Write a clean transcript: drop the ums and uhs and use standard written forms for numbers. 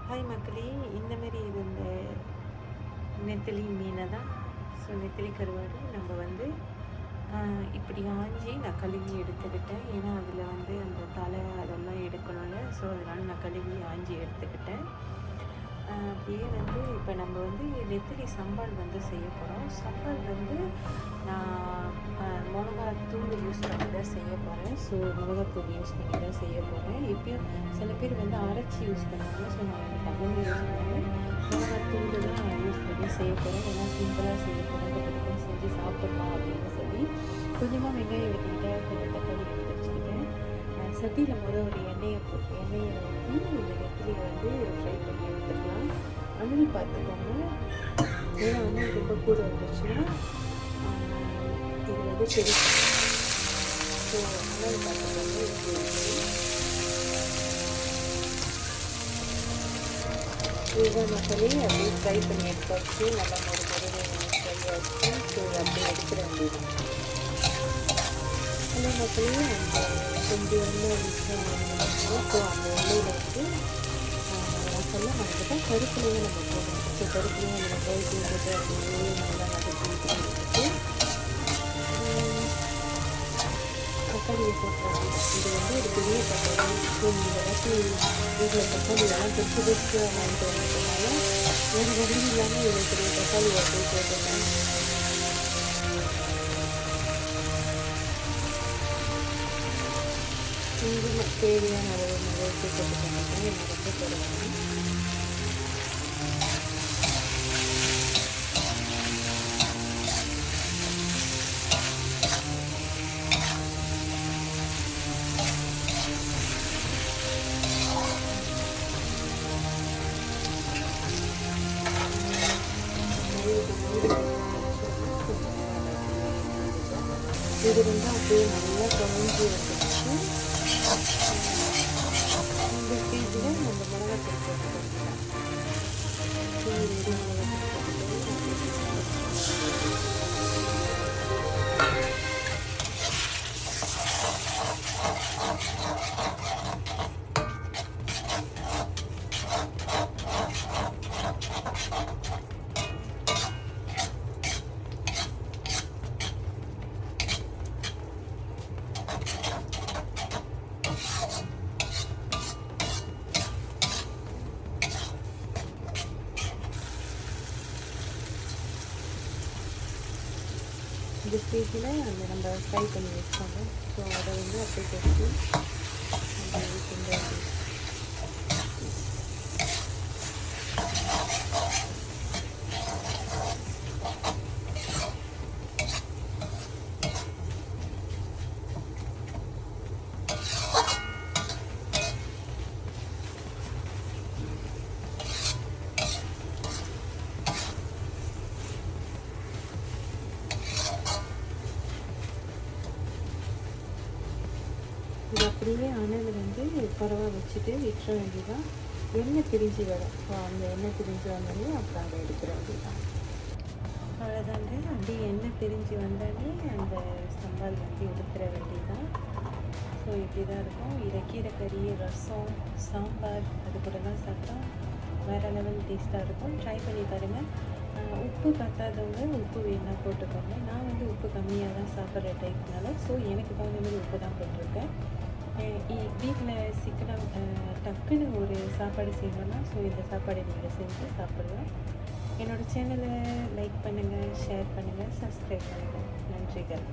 Hi மக்களே, இந்தமாரி இது இந்த நெத்திலி மீனை தான். ஸோ நெத்திலி கருவாடு நம்ம வந்து இப்படி ஆஞ்சி நான் கழுவி எடுத்துக்கிட்டேன். ஏன்னா அதில் வந்து அந்த தலை அதெல்லாம் எடுக்கணும்ல. ஸோ அதனால் நான் கழுவி ஆஞ்சி எடுத்துக்கிட்டேன். அப்படியே வந்து இப்போ நம்ம வந்து நெத்திலி சம்பால் வந்து செய்ய போகிறோம். சம்பால் வந்து நான் மிளகாத்தூள் யூஸ் பண்ணி தான் செய்ய போகிறேன். ஸோ மிளகாத்தூள் யூஸ் பண்ணி தான் செய்ய போகிறேன். எப்பயும் சில பேர் வந்து அரைச்சி யூஸ் பண்ணுவாங்க. ஸோ நான் வந்து டக்குனு யூஸ் பண்ணுவேன். மிளகாத்தூள் தான் யூஸ் பண்ணி செய்ய போகிறேன். ஏன்னா சிம்பிளாக செய்ய போகிறேன். டக்குனு செஞ்சு சாப்பிட்லாம் அப்படின்னு சொல்லி கொஞ்சமாக வெங்காயம் எடுத்துக்கிட்டேன், கொஞ்சம் தக்காளி எடுத்து வச்சுக்கிட்டேன். சட்டியில் ஒரு எண்ணெயை ஊற்றி இந்த நெத்திலியை வந்து ஃப்ரை பண்ணி எடுத்துக்கலாம். அனல் பார்த்துக்கோங்க. ஏன்னா அனல் ரொம்ப கூட இருந்துச்சுன்னா இது வந்து தெரியும். ஸோ அனல் பார்த்துக்கோங்க. இதுதான் மக்களே அப்படியே ஃப்ரை பண்ணி எடுத்தாச்சு. நல்லா ஒரு ஃப்ரை ஆச்சு. ஸோ அப்படியே எடுத்துட வேண்டியது. ஹலோ மக்களே, அந்த கொஞ்சம் எண்ணெய் விஷயம் ஸோ அந்த எண்ணெயில் வந்து மசாலா வந்துட்டு கருப்புலையும் நம்ம போடணும். ஸோ கருப்புலையும் நம்ம போயிட்டு வந்துட்டு அப்படியே நல்லா வதக்கிட்டு தக்காளியை போட்டுறாங்க. இது வந்து ஒரு பெரிய தக்காளி. ஸோ இந்த வாட்டி வீட்டில் தக்காளியெல்லாம் பெருசு பெருசாக வாங்கிட்டு வந்ததுனால வேறு வழி இல்லாமல் இவ்வளோ பெரிய தக்காளி அப்படியே போட்டுருக்கேன். கொஞ்சம் தேவையான அளவு அளவுக்கு போட்டுக்கோங்க. எனக்கு ரொம்ப போடுவாங்க. இது வந்து அப்படியே நல்லா குழஞ்சி வந்துடுச்சு. இந்த ஸ்டேஜில் நம்ம மிளகாத்தூள் போட்டுக்கலாம். இந்த ஸ்டேஜில் அந்த நம்ம ஃப்ரை பண்ணி வச்சோங்க. ஸோ அதை வந்து அப்படியே போட்டு அப்படியே கிண்ட வேண்டியது. இது அப்படியே அனல் வந்து பரவாக வச்சுட்டு விட்டுற வேண்டியதான். எண்ணெய் பிரிஞ்சு வரும். ஸோ அந்த எண்ணெய் பிரிஞ்சு வந்தாலே அப்புறம் அதை எடுக்கிற வேண்டியதான். அவ்வளோதாங்க. அப்படியே எண்ணெய் பிரிஞ்சு வந்தாலே அந்த சம்பால் வந்து எடுக்கிற வேண்டியதான். ஸோ இப்படி தான் இருக்கும். இதை கீரைக்கறி, ரசம், சாம்பார் அது கூடலாம் சாப்பிட்டா வேறு லெவல் டேஸ்ட்டாக இருக்கும். ட்ரை பண்ணி பாருங்கள். உப்பு பத்தாதவங்க உப்பு வேணா போட்டுக்கோங்க. நான் வந்து உப்பு கம்மியாக தான் சாப்பிட்ற டைப்னால ஸோ எனக்கு தகுந்த மாதிரி உப்பு தான் போட்டிருக்கேன். வீட்டில் சீக்கிரம் டக்குன்னு ஒரு சாப்பாடு செய்யணும்னா ஸோ இந்த சாப்பாடை நீங்கள் செஞ்சு சாப்பிடலாம். என்னோடய சேனலை லைக் பண்ணுங்கள், ஷேர் பண்ணுங்கள், சப்ஸ்கிரைப் பண்ணுங்கள். நன்றிகள்.